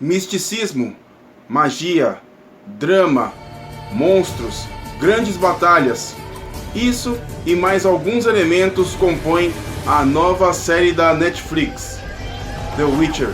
misticismo, magia, drama, monstros, grandes batalhas. Isso e mais alguns elementos compõem a nova série da Netflix, The Witcher.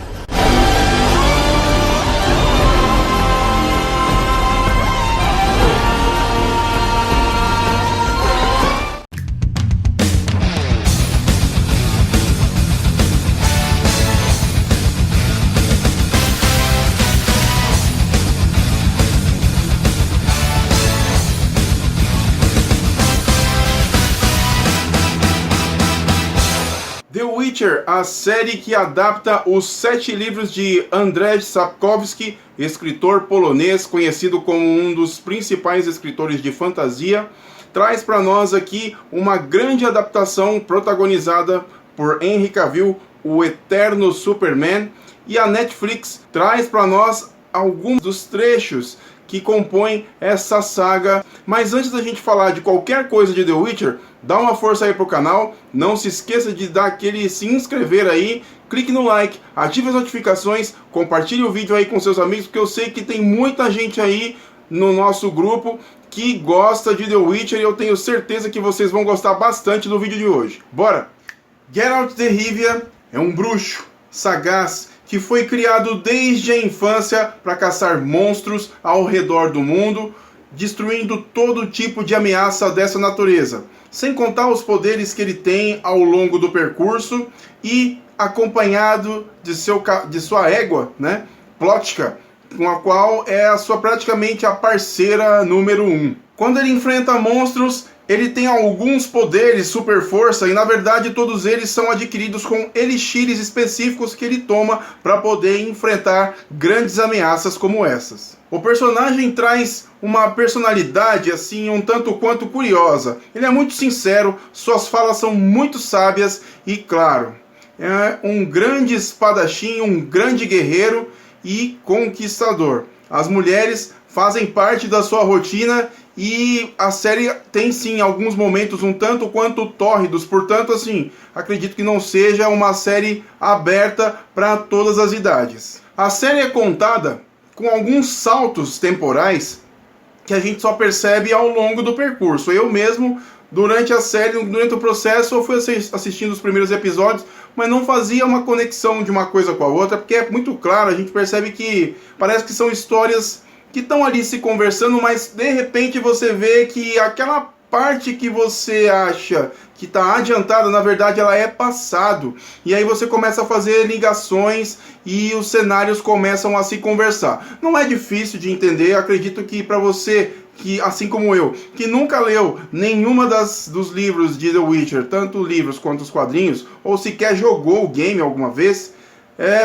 The Witcher, a série que adapta os 7 livros de Andrzej Sapkowski, escritor polonês conhecido como um dos principais escritores de fantasia, traz para nós aqui uma grande adaptação protagonizada por Henry Cavill, o eterno Superman, e a Netflix traz para nós alguns dos trechos que compõem essa saga. Mas antes da gente falar de qualquer coisa de The Witcher, dá uma força aí pro canal, não se esqueça de dar aquele se inscrever aí, clique no like, ative as notificações, compartilhe o vídeo aí com seus amigos, porque eu sei que tem muita gente aí no nosso grupo que gosta de The Witcher e eu tenho certeza que vocês vão gostar bastante do vídeo de hoje. Bora! Geralt de Rivia é um bruxo sagaz que foi criado desde a infância para caçar monstros ao redor do mundo, destruindo todo tipo de ameaça dessa natureza, sem contar os poderes que ele tem ao longo do percurso e acompanhado de sua égua, né, Plotka, com a qual é praticamente a parceira número 1. Quando ele enfrenta monstros, ele tem alguns poderes, super força, e na verdade todos eles são adquiridos com elixires específicos que ele toma para poder enfrentar grandes ameaças como essas. O personagem traz uma personalidade assim um tanto quanto curiosa. Ele é muito sincero, suas falas são muito sábias e, claro, é um grande espadachim, um grande guerreiro e conquistador. As mulheres fazem parte da sua rotina e a série tem sim alguns momentos um tanto quanto tórridos, portanto assim, acredito que não seja uma série aberta para todas as idades. A série é contada com alguns saltos temporais que a gente só percebe ao longo do percurso. Eu mesmo, durante a série, durante o processo, eu fui assistindo os primeiros episódios, mas não fazia uma conexão de uma coisa com a outra, porque é muito claro, a gente percebe que parece que são histórias que estão ali se conversando, mas de repente você vê que aquela parte que você acha que está adiantada, na verdade ela é passado. E aí você começa a fazer ligações e os cenários começam a se conversar. Não é difícil de entender, acredito que para você, que assim como eu, que nunca leu nenhuma dos livros de The Witcher, tanto livros quanto os quadrinhos, ou sequer jogou o game alguma vez,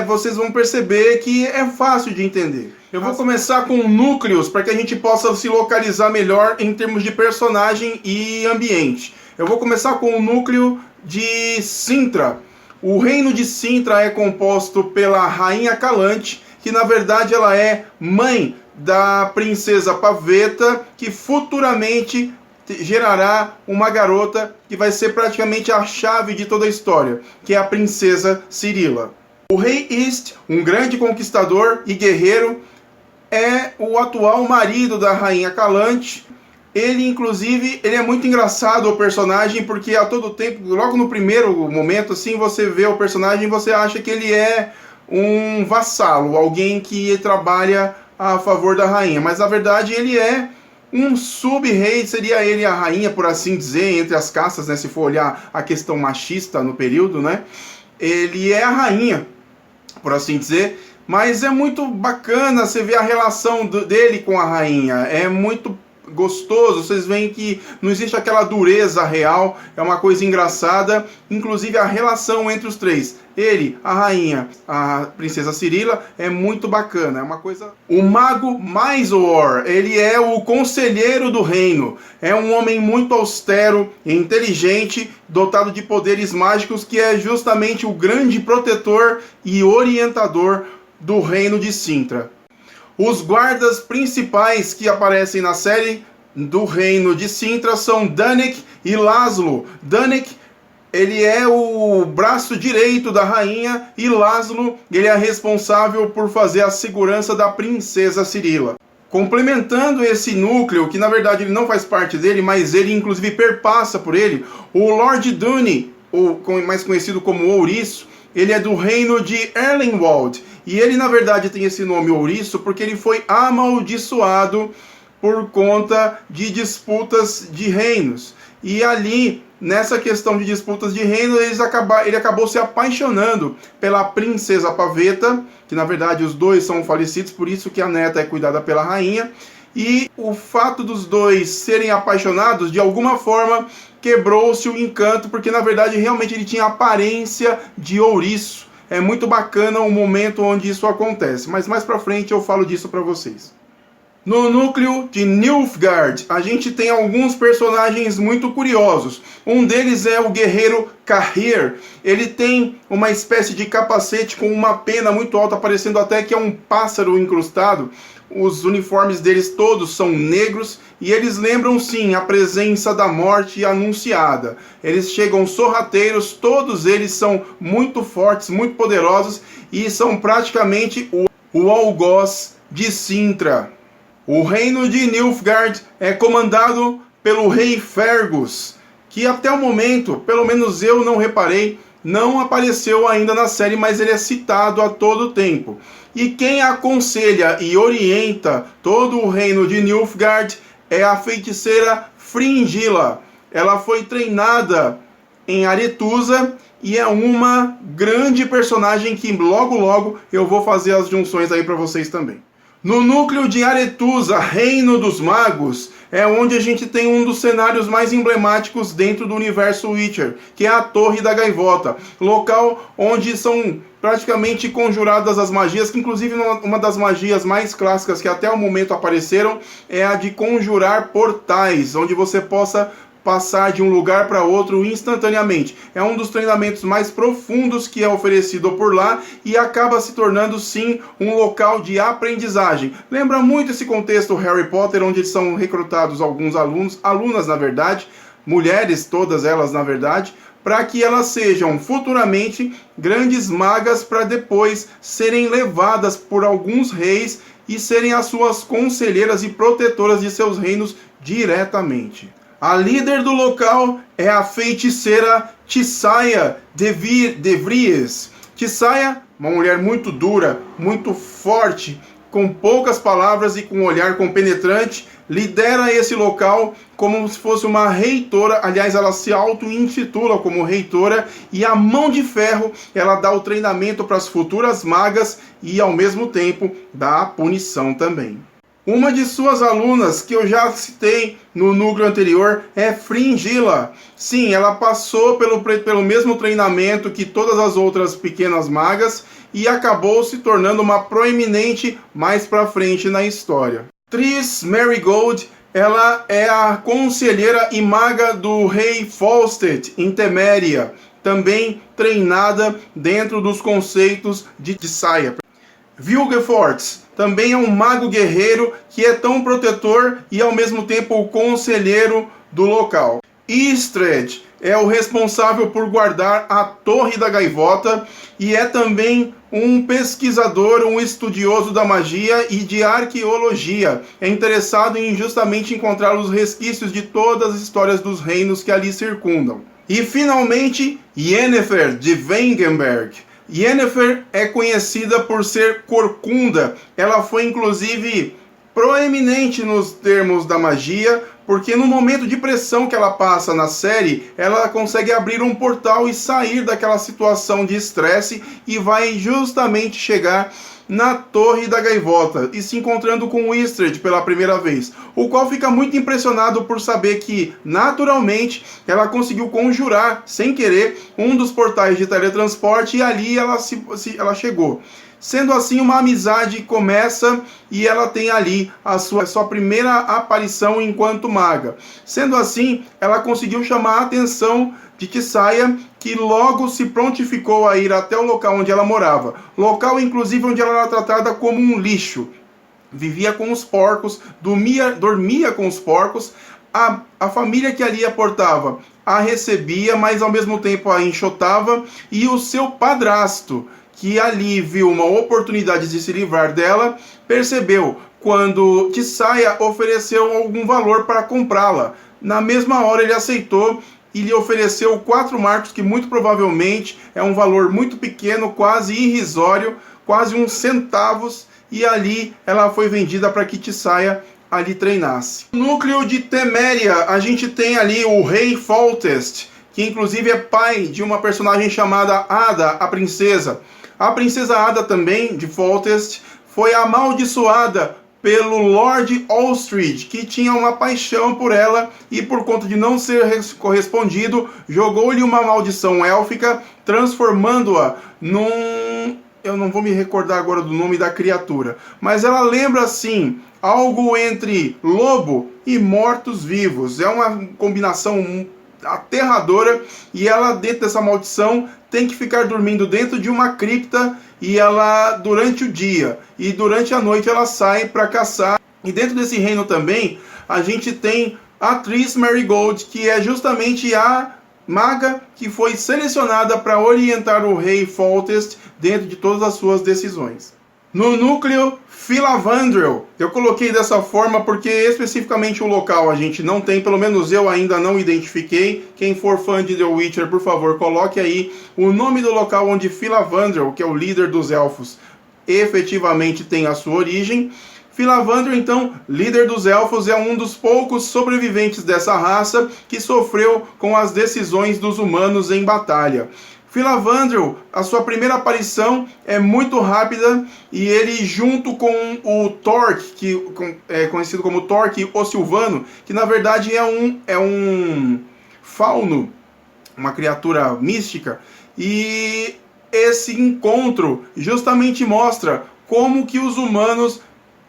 vocês vão perceber que é fácil de entender. Eu vou começar com núcleos para que a gente possa se localizar melhor em termos de personagem e ambiente. Eu vou começar com o núcleo de Cintra. O reino de Cintra é composto pela Rainha Calante, que na verdade ela é mãe da princesa Pavetta, que futuramente gerará uma garota que vai ser praticamente a chave de toda a história, que é a princesa Cirila. O rei Ist, um grande conquistador e guerreiro, é o atual marido da Rainha Calante. Ele, inclusive, ele é muito engraçado o personagem, porque a todo tempo, logo no primeiro momento, assim, você vê o personagem e você acha que ele é um vassalo, alguém que trabalha a favor da rainha. Mas, na verdade, ele é um sub-rei, seria ele a rainha, por assim dizer, entre as castas, né? Se for olhar a questão machista no período, né? Ele é a rainha, por assim dizer. Mas é muito bacana você ver a relação dele com a rainha. É muito gostoso, vocês veem que não existe aquela dureza real, é uma coisa engraçada. Inclusive a relação entre os três, ele, a rainha, a princesa Cirila, é muito bacana, é uma coisa... O mago Maizor, ele é o conselheiro do reino, é um homem muito austero e inteligente, dotado de poderes mágicos, que é justamente o grande protetor e orientador do reino de Cintra. Os guardas principais que aparecem na série do reino de Cintra são Danek e Laszlo. Danek ele é o braço direito da rainha, e Laszlo, ele é responsável por fazer a segurança da princesa Cirila. Complementando esse núcleo, que na verdade ele não faz parte dele, mas ele inclusive perpassa por ele, o Lord Duny, ou mais conhecido como Ouriço, ele é do reino de Erlenwald, e ele na verdade tem esse nome Ouriço porque ele foi amaldiçoado por conta de disputas de reinos. E ali, nessa questão de disputas de reino, ele acabou se apaixonando pela princesa Paveta, que na verdade os dois são falecidos, por isso que a neta é cuidada pela rainha. E o fato dos dois serem apaixonados, de alguma forma, quebrou-se o encanto, porque na verdade realmente ele tinha aparência de ouriço. É muito bacana o momento onde isso acontece, mas mais pra frente eu falo disso pra vocês. No núcleo de Nilfgaard, a gente tem alguns personagens muito curiosos. Um deles é o guerreiro Cahir. Ele tem uma espécie de capacete com uma pena muito alta, parecendo até que é um pássaro incrustado. Os uniformes deles todos são negros e eles lembram sim a presença da morte anunciada. Eles chegam sorrateiros, todos eles são muito fortes, muito poderosos e são praticamente o algoz de Sintra. O reino de Nilfgaard é comandado pelo rei Fergus, que até o momento, pelo menos eu não reparei, não apareceu ainda na série, mas ele é citado a todo tempo. E quem aconselha e orienta todo o reino de Nilfgaard é a feiticeira Fringilla. Ela foi treinada em Aretusa e é uma grande personagem que logo eu vou fazer as junções aí para vocês também. No núcleo de Aretusa, Reino dos Magos, é onde a gente tem um dos cenários mais emblemáticos dentro do universo Witcher, que é a Torre da Gaivota, local onde são praticamente conjuradas as magias, que inclusive uma das magias mais clássicas que até o momento apareceram é a de conjurar portais, onde você possa passar de um lugar para outro instantaneamente. É um dos treinamentos mais profundos que é oferecido por lá e acaba se tornando sim um local de aprendizagem. Lembra muito esse contexto Harry Potter, onde são recrutados alguns alunas na verdade, mulheres todas elas na verdade, para que elas sejam futuramente grandes magas para depois serem levadas por alguns reis e serem as suas conselheiras e protetoras de seus reinos diretamente. A líder do local é a feiticeira Tissaia de Vries. Tissaia, uma mulher muito dura, muito forte, com poucas palavras e com um olhar compenetrante, lidera esse local como se fosse uma reitora. Aliás, ela se auto-intitula como reitora e a mão de ferro ela dá o treinamento para as futuras magas e ao mesmo tempo dá a punição também. Uma de suas alunas, que eu já citei no núcleo anterior, é Fringilla. Sim, ela passou pelo mesmo treinamento que todas as outras pequenas magas e acabou se tornando uma proeminente mais pra frente na história. Triss Merigold, ela é a conselheira e maga do rei Falstad em Teméria, também treinada dentro dos conceitos de Tissaia. Vilgefortz também é um mago guerreiro que é tão protetor e ao mesmo tempo o conselheiro do local. Istred é o responsável por guardar a Torre da Gaivota e é também um pesquisador, um estudioso da magia e de arqueologia. É interessado em justamente encontrar os resquícios de todas as histórias dos reinos que ali circundam. E finalmente, Yennefer de Wengenberg. Yennefer é conhecida por ser corcunda. Ela foi inclusive proeminente nos termos da magia, porque no momento de pressão que ela passa na série, ela consegue abrir um portal e sair daquela situação de estresse e vai justamente chegar na Torre da Gaivota e se encontrando com o Istred pela primeira vez, o qual fica muito impressionado por saber que, naturalmente, ela conseguiu conjurar, sem querer, um dos portais de teletransporte e ali ela chegou. Sendo assim, uma amizade começa e ela tem ali a sua primeira aparição enquanto maga. Sendo assim, ela conseguiu chamar a atenção de Tissaia, que logo se prontificou a ir até o local onde ela morava. Local, inclusive, onde ela era tratada como um lixo. Vivia com os porcos, dormia com os porcos. A família que ali aportava a recebia, mas ao mesmo tempo a enxotava, e o seu padrasto, que ali viu uma oportunidade de se livrar dela, percebeu quando Tissaia ofereceu algum valor para comprá-la. Na mesma hora ele aceitou e lhe ofereceu 4 marcos, que muito provavelmente é um valor muito pequeno, quase irrisório, quase uns centavos, e ali ela foi vendida para que Tissaia ali treinasse. No núcleo de Teméria, a gente tem ali o rei Foltest, que inclusive é pai de uma personagem chamada Ada, a princesa. A princesa Ada também, de Foltest, foi amaldiçoada pelo Lord Allstreet, que tinha uma paixão por ela e por conta de não ser correspondido, jogou-lhe uma maldição élfica, transformando-a num... eu não vou me recordar agora do nome da criatura, mas ela lembra assim, algo entre lobo e mortos-vivos. É uma combinação aterradora, e ela, dentro dessa maldição, tem que ficar dormindo dentro de uma cripta, e ela, durante o dia e durante a noite, ela sai para caçar. E dentro desse reino também, a gente tem a atriz Marigold, que é justamente a maga que foi selecionada para orientar o rei Foltest dentro de todas as suas decisões. No núcleo Filavandrel, eu coloquei dessa forma porque especificamente o local a gente não tem, pelo menos eu ainda não identifiquei. Quem for fã de The Witcher, por favor, coloque aí o nome do local onde Filavandrel, que é o líder dos elfos, efetivamente tem a sua origem. Filavandrel, então, líder dos elfos, é um dos poucos sobreviventes dessa raça que sofreu com as decisões dos humanos em batalha. Filavandrel, a sua primeira aparição é muito rápida, e ele, junto com o Torque, que é conhecido como Torque o Silvano, que na verdade é um fauno, uma criatura mística, e esse encontro justamente mostra como que os humanos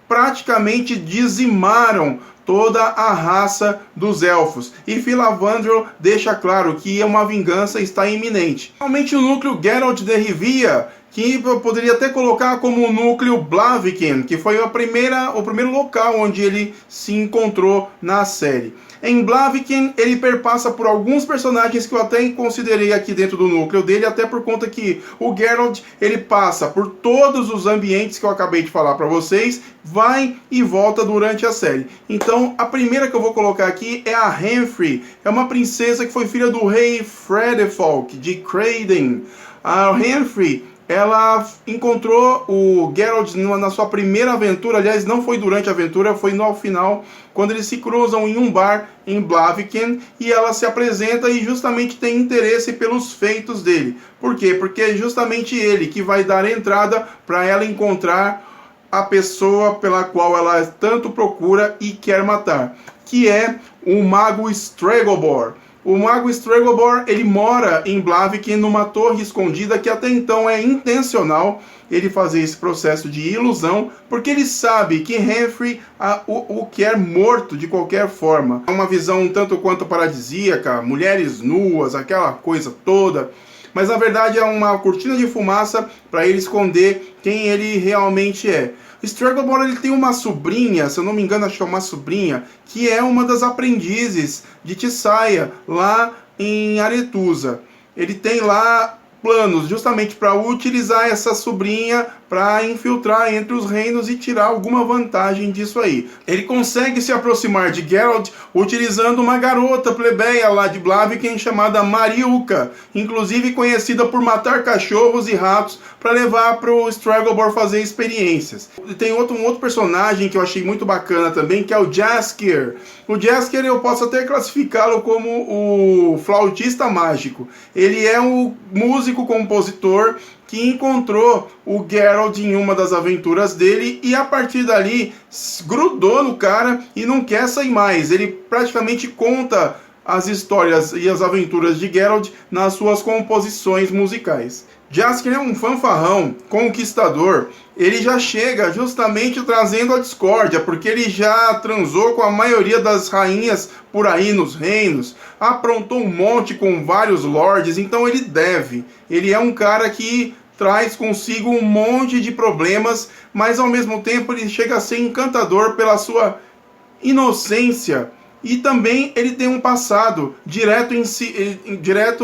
praticamente dizimaram toda a raça dos elfos. E Filavandrel deixa claro que uma vingança está iminente. Realmente o núcleo Geralt de Rivia, que eu poderia até colocar como o núcleo Blaviken, que foi o primeiro local onde ele se encontrou na série. Em Blaviken, ele perpassa por alguns personagens que eu até considerei aqui dentro do núcleo dele, até por conta que o Geralt, ele passa por todos os ambientes que eu acabei de falar para vocês, vai e volta durante a série. Então, a primeira que eu vou colocar aqui é a Henfrey, é uma princesa que foi filha do rei Fredefolk, de Craden. A Henfrey, ela encontrou o Geralt na sua primeira aventura. Aliás, não foi durante a aventura, foi no final, quando eles se cruzam em um bar em Blaviken, e ela se apresenta e justamente tem interesse pelos feitos dele. Por quê? Porque é justamente ele que vai dar entrada para ela encontrar a pessoa pela qual ela tanto procura e quer matar, que é o mago Stregobor. O mago Stregobor, ele mora em Blaviken, numa torre escondida, que até então é intencional ele fazer esse processo de ilusão, porque ele sabe que Henfrey o quer morto de qualquer forma. É uma visão um tanto quanto paradisíaca, mulheres nuas, aquela coisa toda, mas na verdade é uma cortina de fumaça para ele esconder quem ele realmente é. Stregobor, ele tem uma sobrinha, se eu não me engano, acho que é uma sobrinha, que é uma das aprendizes de Tissaia, lá em Aretusa. Ele tem lá planos justamente para utilizar essa sobrinha para infiltrar entre os reinos e tirar alguma vantagem disso aí. Ele consegue se aproximar de Geralt utilizando uma garota plebeia lá de Blaviken chamada Mariuka, inclusive conhecida por matar cachorros e ratos para levar para o Stregobor fazer experiências. Tem um outro personagem que eu achei muito bacana também, que é o Jaskier. O Jaskier eu posso até classificá-lo como o flautista mágico. Ele é um músico-compositor que encontrou o Geralt em uma das aventuras dele, e a partir dali grudou no cara e não quer sair mais. Ele praticamente conta as histórias e as aventuras de Geralt nas suas composições musicais. Jaskier é um fanfarrão, conquistador. Ele já chega justamente trazendo a discórdia, porque ele já transou com a maioria das rainhas por aí nos reinos, aprontou um monte com vários lords, então ele deve. Ele é um cara que traz consigo um monte de problemas, mas ao mesmo tempo ele chega a ser encantador pela sua inocência E também ele tem um passado direto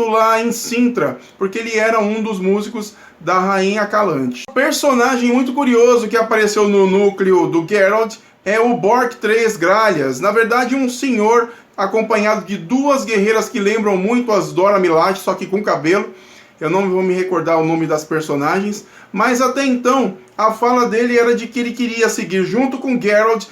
lá em Cintra, porque ele era um dos músicos da Rainha Calante. Um personagem muito curioso que apareceu no núcleo do Geralt é o Bork Três Gralhas. Na verdade, um senhor acompanhado de duas guerreiras que lembram muito as Dora Milaje, só que com cabelo. Eu não vou me recordar o nome das personagens, mas até então a fala dele era de que ele queria seguir junto com Geralt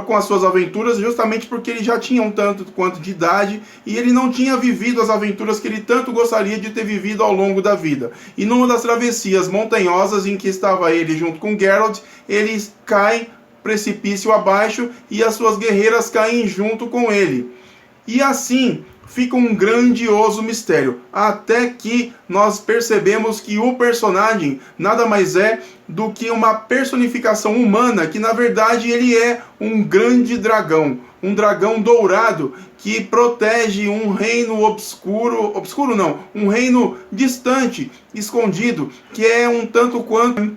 com as suas aventuras, justamente porque ele já tinha um tanto quanto de idade e ele não tinha vivido as aventuras que ele tanto gostaria de ter vivido ao longo da vida. E numa das travessias montanhosas em que estava ele junto com Geralt, ele cai precipício abaixo e as suas guerreiras caem junto com ele. E assim fica um grandioso mistério, até que nós percebemos que o personagem nada mais é do que uma personificação humana, que na verdade ele é um grande dragão, um dragão dourado que protege um reino obscuro não, um reino distante, escondido, que é um tanto quanto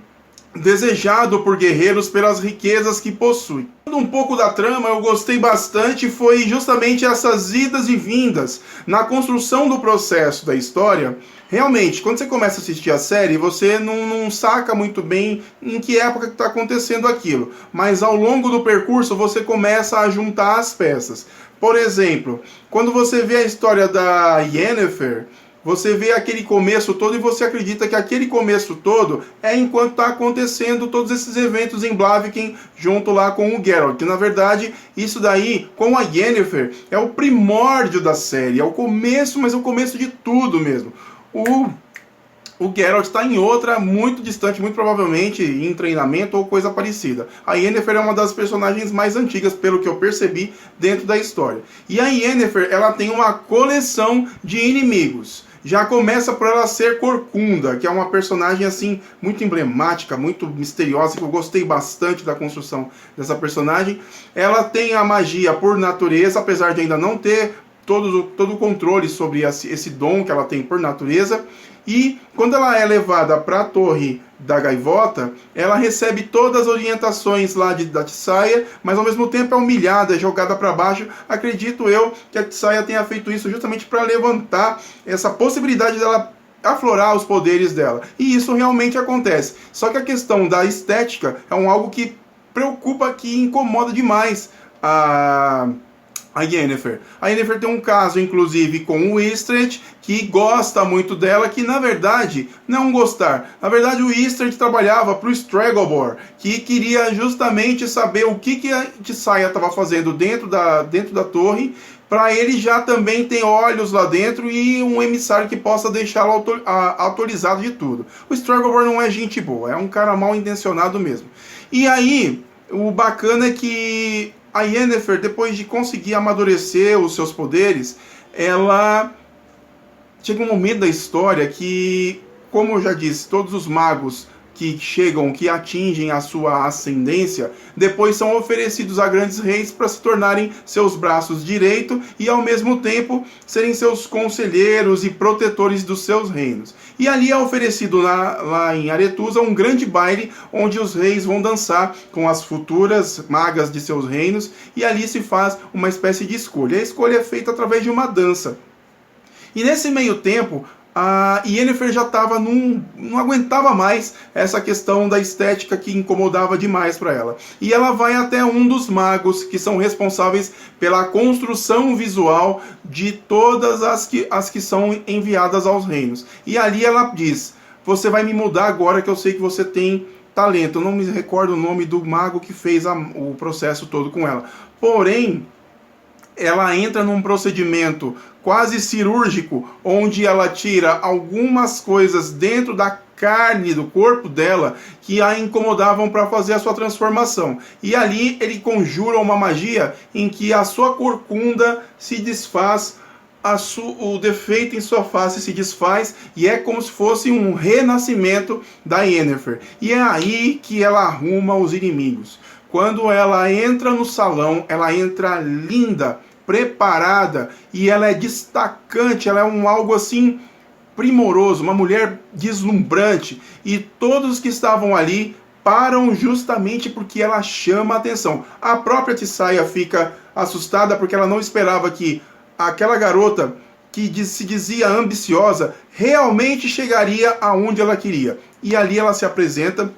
desejado por guerreiros pelas riquezas que possui. Um pouco da trama eu gostei bastante foi justamente essas idas e vindas na construção do processo da história. Realmente, quando você começa a assistir a série, você não saca muito bem em que época que está acontecendo aquilo. Mas ao longo do percurso você começa a juntar as peças. Por exemplo, quando você vê a história da Yennefer, você vê aquele começo todo e você acredita que aquele começo todo é enquanto está acontecendo todos esses eventos em Blaviken junto lá com o Geralt. Que na verdade, isso daí, com a Yennefer, é o primórdio da série. É o começo, mas é o começo de tudo mesmo. O Geralt está em outra, muito distante, muito provavelmente em treinamento ou coisa parecida. A Yennefer é uma das personagens mais antigas, pelo que eu percebi, dentro da história. E a Yennefer, ela tem uma coleção de inimigos. Já começa por ela ser corcunda, que é uma personagem assim muito emblemática, muito misteriosa, que eu gostei bastante da construção dessa personagem. Ela tem a magia por natureza, apesar de ainda não ter todo o controle sobre esse dom que ela tem por natureza. E quando ela é levada para a Torre da Gaivota, ela recebe todas as orientações lá da Tissaia, mas ao mesmo tempo é humilhada, é jogada para baixo. Acredito eu que a Tissaia tenha feito isso justamente para levantar essa possibilidade dela aflorar os poderes dela. E isso realmente acontece. Só que a questão da estética é algo que preocupa, que incomoda demais a Yennefer. A Yennefer tem um caso, inclusive, com o Istred, que gosta muito dela, que na verdade, não gostar. Na verdade, o Istred trabalhava para o Stregobor, que queria justamente saber o que a Tissaia estava fazendo dentro da torre, para ele já também ter olhos lá dentro e um emissário que possa deixá-lo autorizado de tudo. O Stregobor não é gente boa, é um cara mal intencionado mesmo. E aí, o bacana é que a Yennefer, depois de conseguir amadurecer os seus poderes, ela chega um momento da história que, como eu já disse, todos os magos que chegam, que atingem a sua ascendência, depois são oferecidos a grandes reis para se tornarem seus braços direitos e ao mesmo tempo serem seus conselheiros e protetores dos seus reinos. E ali é oferecido lá em Aretusa um grande baile onde os reis vão dançar com as futuras magas de seus reinos e ali se faz uma espécie de escolha. A escolha é feita através de uma dança. E nesse meio tempo, a Yennefer já estava não aguentava mais essa questão da estética que incomodava demais para ela. E ela vai até um dos magos que são responsáveis pela construção visual de todas as que são enviadas aos reinos. E ali ela diz: você vai me mudar agora que eu sei que você tem talento. Eu não me recordo o nome do mago que fez o processo todo com ela. Porém, ela entra num procedimento quase cirúrgico, onde ela tira algumas coisas dentro da carne do corpo dela que a incomodavam para fazer a sua transformação. E ali ele conjura uma magia em que a sua corcunda se desfaz, o defeito em sua face se desfaz e é como se fosse um renascimento da Yennefer. E é aí que ela arruma os inimigos. Quando ela entra no salão, ela entra linda, preparada, e ela é destacante, ela é algo assim primoroso, uma mulher deslumbrante, e todos que estavam ali param justamente porque ela chama a atenção. A própria Tissaia fica assustada porque ela não esperava que aquela garota que se dizia ambiciosa realmente chegaria aonde ela queria. E ali ela se apresenta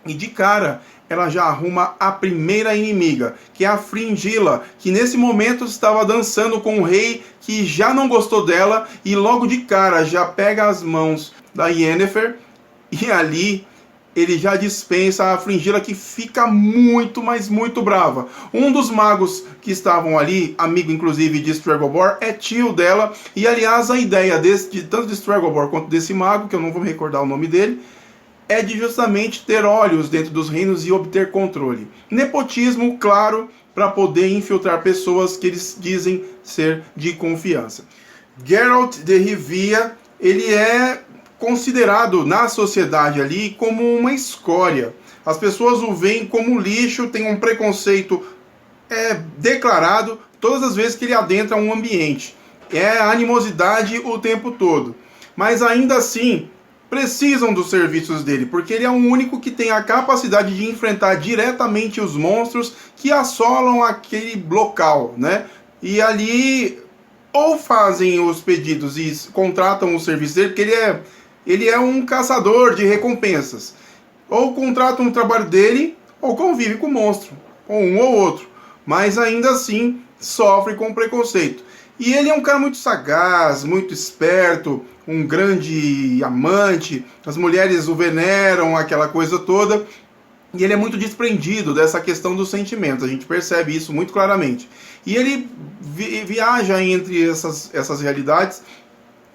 e de cara ela já arruma a primeira inimiga, que é a Fringilla, que nesse momento estava dançando com o rei que já não gostou dela e logo de cara já pega as mãos da Yennefer e ali ele já dispensa a Fringilla, que fica muito, mas muito brava. Um dos magos que estavam ali, amigo inclusive de Stregobor, é tio dela, e aliás a ideia tanto de Stregobor quanto desse mago, que eu não vou me recordar o nome dele, é de justamente ter olhos dentro dos reinos e obter controle. Nepotismo, claro, para poder infiltrar pessoas que eles dizem ser de confiança. Geralt de Rivia, ele é considerado na sociedade ali como uma escória. As pessoas o veem como lixo, tem um preconceito declarado todas as vezes que ele adentra um ambiente. É animosidade o tempo todo. Mas ainda assim, precisam dos serviços dele, porque ele é o único que tem a capacidade de enfrentar diretamente os monstros que assolam aquele local, né? E ali ou fazem os pedidos e contratam o serviço dele, porque ele é um caçador de recompensas. Ou contratam o trabalho dele, ou convive com o monstro, ou um ou outro. Mas ainda assim, sofre com preconceito. E ele é um cara muito sagaz, muito esperto, um grande amante, as mulheres o veneram, aquela coisa toda. E ele é muito desprendido dessa questão dos sentimentos, a gente percebe isso muito claramente. E ele viaja entre essas realidades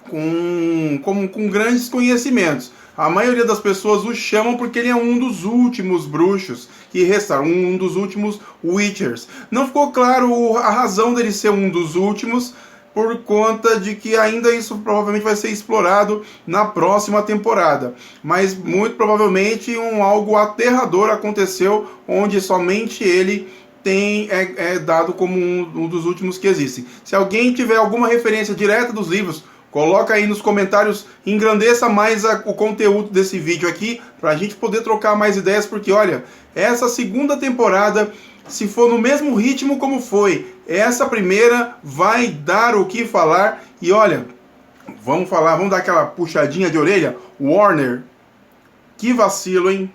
com grandes conhecimentos. A maioria das pessoas o chamam porque ele é um dos últimos bruxos que restaram, um dos últimos Witchers. Não ficou claro a razão dele ser um dos últimos, por conta de que ainda isso provavelmente vai ser explorado na próxima temporada. Mas muito provavelmente algo aterrador aconteceu, onde somente ele é dado como um dos últimos que existem. Se alguém tiver alguma referência direta dos livros, coloca aí nos comentários, engrandeça mais o conteúdo desse vídeo aqui, para a gente poder trocar mais ideias, porque olha, essa segunda temporada, se for no mesmo ritmo como foi essa primeira, vai dar o que falar. E olha, vamos dar aquela puxadinha de orelha. Warner, que vacilo, hein?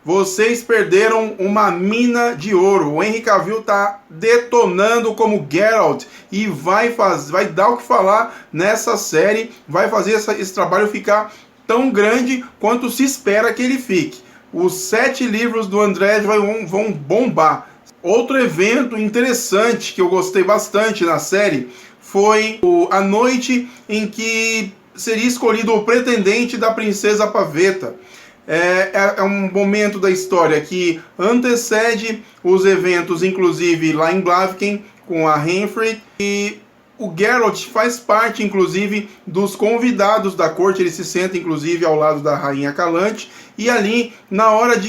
Vocês perderam uma mina de ouro. O Henry Cavill tá detonando como Geralt e vai dar o que falar nessa série, vai fazer esse trabalho ficar tão grande quanto se espera que ele fique. Os 7 livros do Andrzej vão bombar. Outro evento interessante que eu gostei bastante na série foi a noite em que seria escolhido o pretendente da princesa Pavetta. É um momento da história que antecede os eventos, inclusive lá em Blaviken, com a Henfrid, e o Geralt faz parte, inclusive, dos convidados da corte. Ele se senta, inclusive, ao lado da rainha Calante, e ali, na hora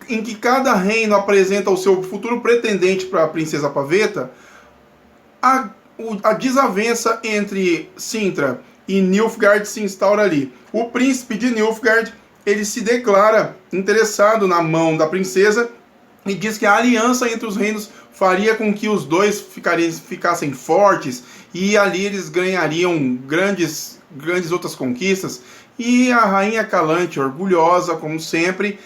em que cada reino apresenta o seu futuro pretendente para a princesa Pavetta, a desavença entre Cintra e Nilfgaard se instaura ali. O príncipe de Nilfgaard, ele se declara interessado na mão da princesa e diz que a aliança entre os reinos faria com que os dois ficassem fortes e ali eles ganhariam grandes outras conquistas. E a rainha Calante, orgulhosa como sempre,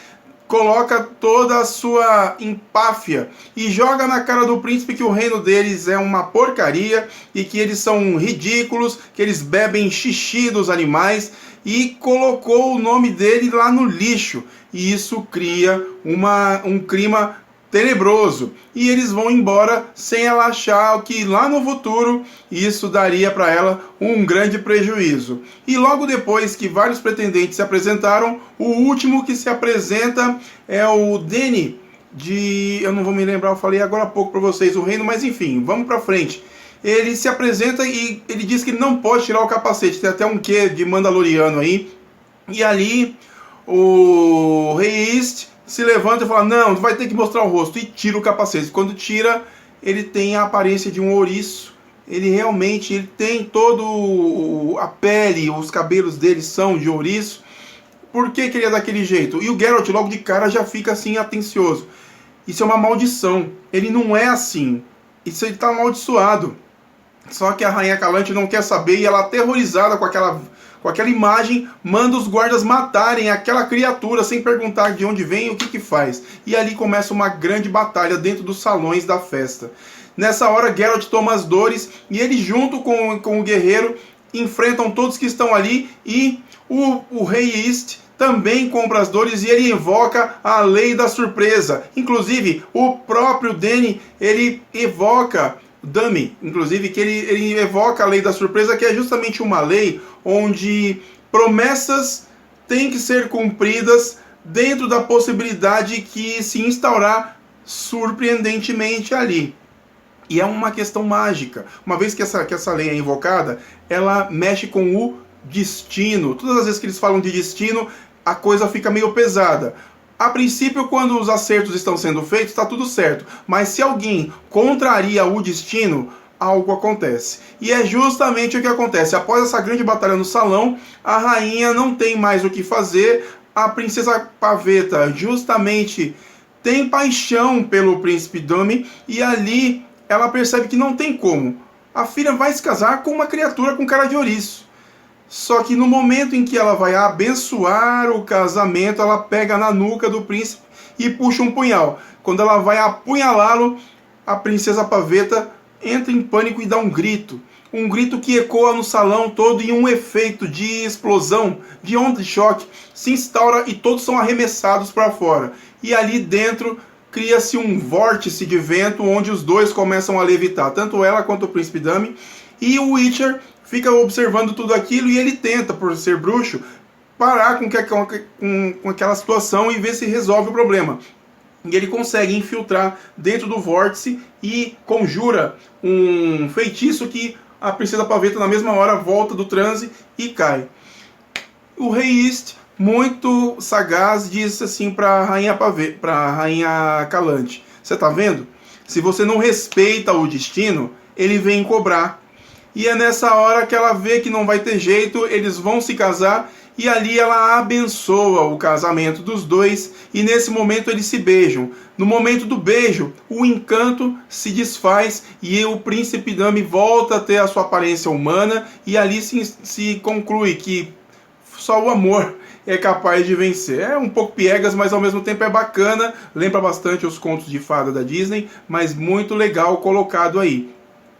coloca toda a sua empáfia e joga na cara do príncipe que o reino deles é uma porcaria e que eles são ridículos, que eles bebem xixi dos animais, e colocou o nome dele lá no lixo. E isso cria um clima tenebroso. E eles vão embora sem ela achar que lá no futuro isso daria para ela um grande prejuízo. E logo depois que vários pretendentes se apresentaram, o último que se apresenta é o Dany eu não vou me lembrar, eu falei agora há pouco para vocês o reino, mas enfim, vamos para frente. Ele se apresenta e ele diz que não pode tirar o capacete, tem até um quê de mandaloriano aí. E ali o Rei East se levanta e fala, não, vai ter que mostrar o rosto, e tira o capacete. Quando tira, ele tem a aparência de um ouriço. Ele tem todo a pele, os cabelos dele são de ouriço, Por que que ele é daquele jeito? E o Geralt logo de cara já fica assim atencioso. Isso é uma maldição. Ele não é assim. Isso ele está amaldiçoado. Só que a Rainha Calante não quer saber e ela, aterrorizada com aquela imagem, manda os guardas matarem aquela criatura sem perguntar de onde vem e o que que faz. E ali começa uma grande batalha dentro dos salões da festa. Nessa hora, Geralt toma as dores e ele, junto com o guerreiro, enfrentam todos que estão ali, e o rei East também compra as dores e ele invoca a lei da surpresa. Inclusive, o próprio Dany, ele evoca Dummy, inclusive, que ele evoca a lei da surpresa, que é justamente uma lei onde promessas têm que ser cumpridas dentro da possibilidade que se instaurar surpreendentemente ali. E é uma questão mágica. Uma vez que essa lei é invocada, ela mexe com o destino. Todas as vezes que eles falam de destino, a coisa fica meio pesada. A princípio, quando os acertos estão sendo feitos, está tudo certo. Mas se alguém contraria o destino, algo acontece. E é justamente o que acontece. Após essa grande batalha no salão, a rainha não tem mais o que fazer. A princesa Pavetta justamente tem paixão pelo príncipe Dummy, e ali ela percebe que não tem como. A filha vai se casar com uma criatura com cara de ouriço. Só que no momento em que ela vai abençoar o casamento, ela pega na nuca do príncipe e puxa um punhal. Quando ela vai apunhalá-lo, a princesa Pavetta entra em pânico e dá um grito. Um grito que ecoa no salão todo, e um efeito de explosão, de onda de choque, se instaura e todos são arremessados para fora. E ali dentro cria-se um vórtice de vento onde os dois começam a levitar, tanto ela quanto o príncipe Dummy, e o Witcher fica observando tudo aquilo, e ele tenta, por ser bruxo, parar com aquela situação e ver se resolve o problema. E ele consegue infiltrar dentro do vórtice e conjura um feitiço que a princesa Pavetta na mesma hora volta do transe e cai. O rei East, muito sagaz, disse assim para a rainha Calante: você tá vendo? Se você não respeita o destino, ele vem cobrar. E é nessa hora que ela vê que não vai ter jeito, eles vão se casar, e ali ela abençoa o casamento dos dois, e nesse momento eles se beijam. No momento do beijo, o encanto se desfaz e o príncipe Dummy volta a ter a sua aparência humana, e ali se conclui que só o amor é capaz de vencer. É um pouco piegas, mas ao mesmo tempo é bacana, lembra bastante os contos de fada da Disney, mas muito legal colocado aí.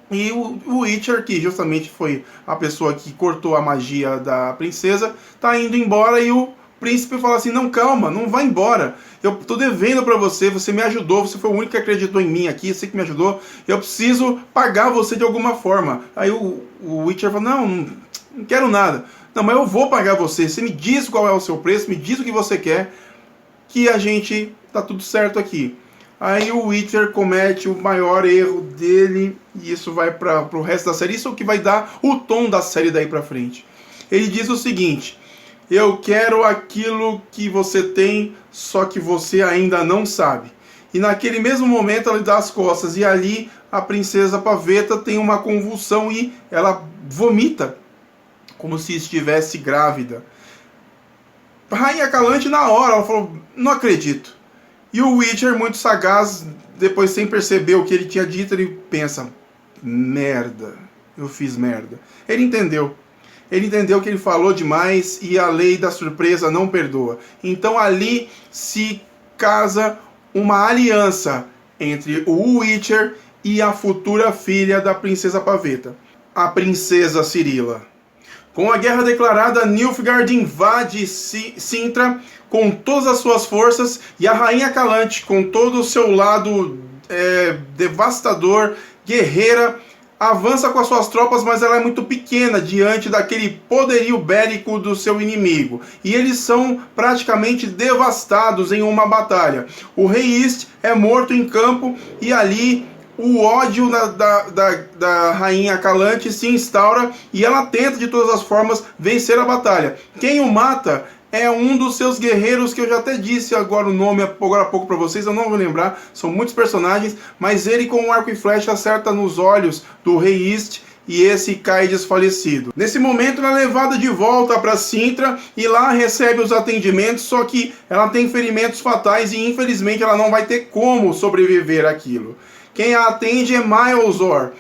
E o Witcher, que justamente foi a pessoa que cortou a magia da princesa, tá indo embora, e o príncipe fala assim: não, calma, não vai embora. Eu tô devendo pra você, você me ajudou, você foi o único que acreditou em mim aqui, você que me ajudou, eu preciso pagar você de alguma forma. Aí o Witcher fala: não quero nada. Não, mas eu vou pagar você, você me diz qual é o seu preço, me diz o que você quer, que a gente tá tudo certo aqui. Aí o Witcher comete o maior erro dele, e isso vai para o resto da série. Isso é o que vai dar o tom da série daí para frente. Ele diz o seguinte: eu quero aquilo que você tem, só que você ainda não sabe. E naquele mesmo momento ela lhe dá as costas, e ali a princesa Pavetta tem uma convulsão e ela vomita, como se estivesse grávida. A Rainha Calante, na hora, ela falou: não acredito. E o Witcher, muito sagaz, depois, sem perceber o que ele tinha dito, ele pensa: merda, eu fiz merda. Ele entendeu que ele falou demais, e a lei da surpresa não perdoa. Então ali se casa uma aliança entre o Witcher e a futura filha da princesa Pavetta, a princesa Cirilla. Com a guerra declarada, Nilfgaard invade Cintra com todas as suas forças, e a Rainha Calante, com todo o seu lado devastador, guerreira, avança com as suas tropas, mas ela é muito pequena diante daquele poderio bélico do seu inimigo. E eles são praticamente devastados em uma batalha. O rei East é morto em campo, e ali o ódio da Rainha Calante se instaura, e ela tenta de todas as formas vencer a batalha. Quem o mata é um dos seus guerreiros, que eu já até disse agora o nome agora há pouco para vocês, eu não vou lembrar, são muitos personagens, mas ele com um arco e flecha acerta nos olhos do rei East, e esse cai desfalecido. Nesse momento ela é levada de volta para Cintra e lá recebe os atendimentos, só que ela tem ferimentos fatais e infelizmente ela não vai ter como sobreviver àquilo. Quem a atende é Milesor.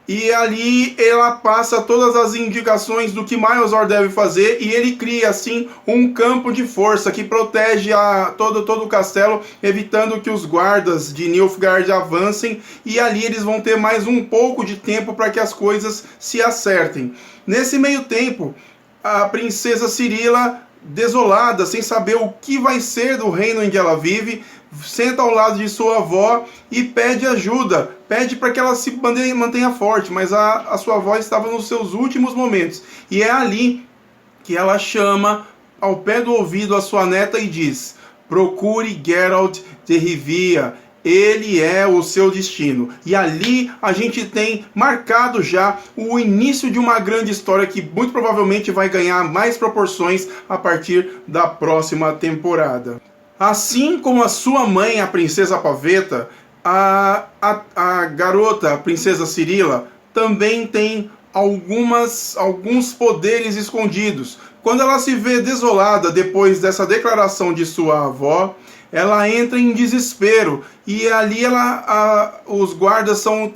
E ali ela passa todas as indicações do que Milesor deve fazer e ele cria assim um campo de força que protege todo o castelo, evitando que os guardas de Nilfgaard avancem, e ali eles vão ter mais um pouco de tempo para que as coisas se acertem. Nesse meio tempo, a princesa Cirila, desolada, sem saber o que vai ser do reino em que ela vive, senta ao lado de sua avó e pede ajuda, pede para que ela se mantenha forte, mas a sua avó estava nos seus últimos momentos, e é ali que ela chama ao pé do ouvido a sua neta e diz: procure Geralt de Rivia, ele é o seu destino. E ali a gente tem marcado já o início de uma grande história que muito provavelmente vai ganhar mais proporções a partir da próxima temporada. Assim como a sua mãe, a princesa Pavetta, a garota, a princesa Cirila, também tem alguns poderes escondidos. Quando ela se vê desolada depois dessa declaração de sua avó, ela entra em desespero e ali os guardas são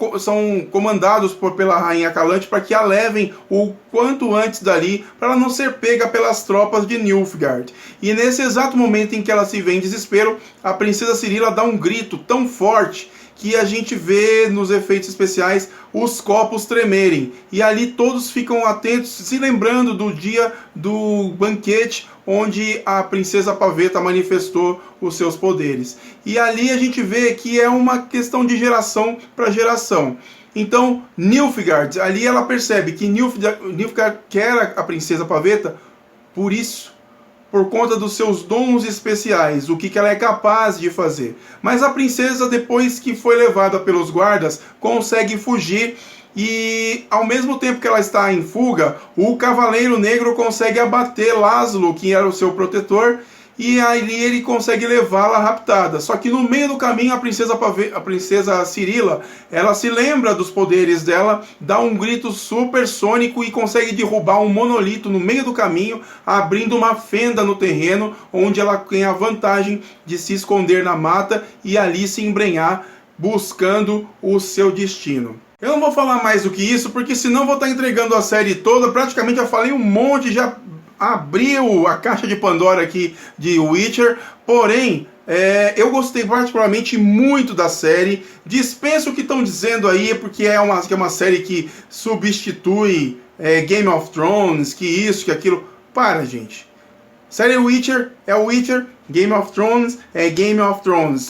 comandados pela rainha Calante para que a levem o quanto antes dali, para ela não ser pega pelas tropas de Nilfgaard. E nesse exato momento em que ela se vê em desespero, a princesa Cirila dá um grito tão forte que a gente vê nos efeitos especiais os copos tremerem. E ali todos ficam atentos, se lembrando do dia do banquete onde a princesa Pavetta manifestou os seus poderes. E ali a gente vê que é uma questão de geração para geração. Então, Nilfgaard, ali ela percebe que Nilfgaard quer a princesa Pavetta por isso, por conta dos seus dons especiais, o que ela é capaz de fazer. Mas a princesa, depois que foi levada pelos guardas, consegue fugir e, ao mesmo tempo que ela está em fuga, o Cavaleiro Negro consegue abater Laszlo, que era o seu protetor, e ali ele consegue levá-la raptada. Só que no meio do caminho a princesa Cirila, ela se lembra dos poderes dela, dá um grito supersônico e consegue derrubar um monolito no meio do caminho, abrindo uma fenda no terreno, onde ela tem a vantagem de se esconder na mata e ali se embrenhar, buscando o seu destino. Eu não vou falar mais do que isso, porque senão vou estar entregando a série toda. Praticamente já falei um monte, já abriu a caixa de Pandora aqui de Witcher, porém eu gostei particularmente muito da série. Dispenso o que estão dizendo aí, porque é uma série que substitui Game of Thrones, que isso, que aquilo. Para, gente. Série Witcher é Witcher, Game of Thrones é Game of Thrones.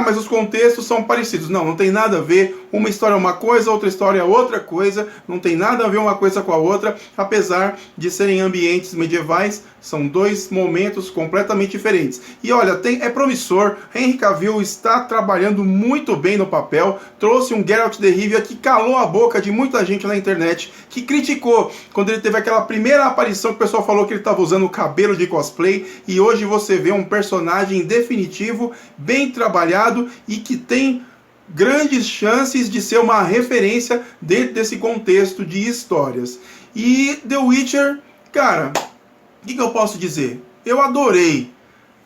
Mas os contextos são parecidos. Não tem nada a ver. Uma história é uma coisa, outra história é outra coisa. Não tem nada a ver uma coisa com a outra. Apesar de serem ambientes medievais, são dois momentos completamente diferentes. E olha, é promissor. Henry Cavill está trabalhando muito bem no papel. Trouxe um Geralt de Rivia que calou a boca de muita gente na internet, que criticou quando ele teve aquela primeira aparição que o pessoal falou que ele estava usando o cabelo de cosplay. E hoje você vê um personagem definitivo, bem trabalhado e que tem grandes chances de ser uma referência dentro desse contexto de histórias. E The Witcher, cara, o que eu posso dizer? Eu adorei.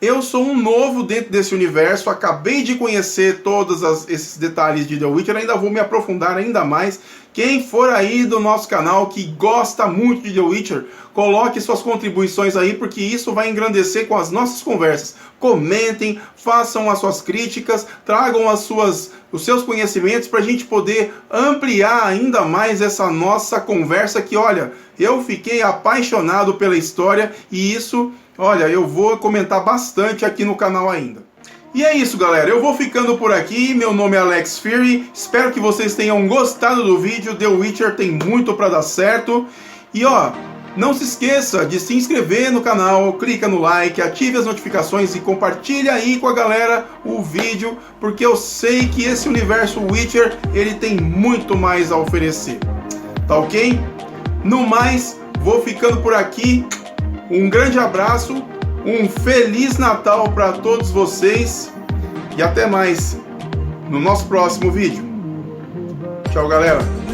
Eu sou um novo dentro desse universo, acabei de conhecer todos esses detalhes de The Witcher, ainda vou me aprofundar ainda mais. Quem for aí do nosso canal que gosta muito de The Witcher, coloque suas contribuições aí, porque isso vai engrandecer com as nossas conversas. Comentem, façam as suas críticas, tragam os seus conhecimentos para a gente poder ampliar ainda mais essa nossa conversa que, olha, eu fiquei apaixonado pela história e isso, olha, eu vou comentar bastante aqui no canal ainda. E é isso, galera, eu vou ficando por aqui. Meu nome é Alex Fury, espero que vocês tenham gostado do vídeo. The Witcher tem muito para dar certo. E ó, não se esqueça de se inscrever no canal, clica no like, ative as notificações e compartilha aí com a galera o vídeo, porque eu sei que esse universo Witcher, ele tem muito mais a oferecer. Tá ok? No mais, vou ficando por aqui. Um grande abraço, um Feliz Natal para todos vocês e até mais no nosso próximo vídeo. Tchau, galera!